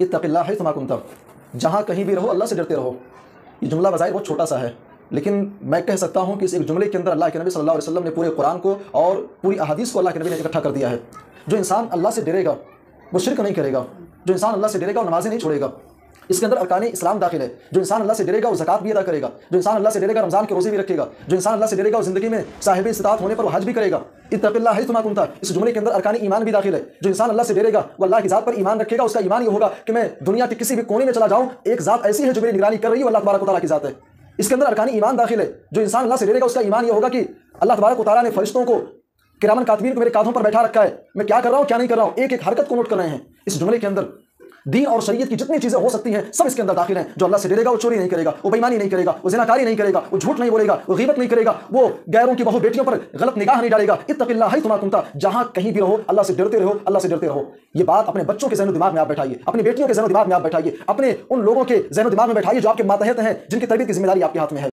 इत्तक़िल्लाह हैथुमा कुन्त, जहाँ कहीं भी रहो अल्लाह से डरते रहो। ये जुमला बज़ाहिर बहुत छोटा सा है, लेकिन मैं कह सकता हूँ कि इस एक जुमले के अंदर अल्लाह के नबी सल्लल्लाहु अलैहि वसल्लम ने पूरे कुरान को और पूरी अहादीस को अल्लाह के नबी ने इकट्ठा कर दिया है। जो इंसान अल्लाह से डरेगा वो शिरक नहीं करेगा, जो इंसान अल्लाह से डरेगा वो नमाज़ें नहीं छोड़ेगा, इसके अंदर अरकान इस्लाम दाखिल है। जो इंसान अल्लाह से डरेगा वो ज़कात भी अदा करेगा, जो इंसान अल्लाह से डरेगा रमज़ान के रोज़े भी रखेगा, जो इंसान अल्लाह से डरेगा वो ज़िंदगी में साहिब इस्तात होने पर वो हज भी करेगा। इत्तक़िल्लाह हैथुमा कुन्त, इस जुमले के अंदर अरकान ईमान भी दाखिल है। जो इंसान अल्लाह से डरेगा वो अल्लाह की ज़ात पर ईमान रखेगा, उसका ईमान ये होगा कि मैं दुनिया के किसी भी कोने में चला जाऊँ, एक ज़ात ऐसी है जो मेरी निगरानी कर रही है, अल्लाह तबारक व तआला की ज़ात है। इसके अंदर अरकान ईमान दाखिल है। जो इंसान अल्लाह से डरेगा उसका ईमान ये होगा कि अल्लाह तबारक व तआला ने फरिश्तों को, किरामन कातिबीन को मेरे कांधों पर बैठा रखा है, मैं क्या कर रहा हूँ क्या नहीं कर रहा हूँ, एक एक हरकत को नोट कर रहे हैं। इस जुमले के अंदर दीन और शरीयत की जितनी चीज़ें हो सकती हैं सब इसके अंदर दाखिल हैं। जो अल्लाह से डरेगा वो चोरी नहीं करेगा, वो बेईमानी नहीं करेगा, वो ज़िनाकारी नहीं करेगा, वो झूठ नहीं बोलेगा, वो गीबत नहीं करेगा, वो गैरों की बहू बेटियों पर गलत निगाह नहीं डालेगा। इत्तक़िल्लाह हैथुमा कुन्त, जहाँ कहीं भी रहो अल्लाह से डरते रहो, अल्लाह से डरते रहो। ये बात अपने बच्चों के ज़हन दिमाग में आप बैठाइए, अपनी बेटियों के ज़हन दिमाग में आप बैठाइए, अपने उन लोगों के ज़हन दिमाग में बैठाइए जो आपके मातहत हैं, जिनकी तरबियत की जिम्मेदारी आपके हाथ में है।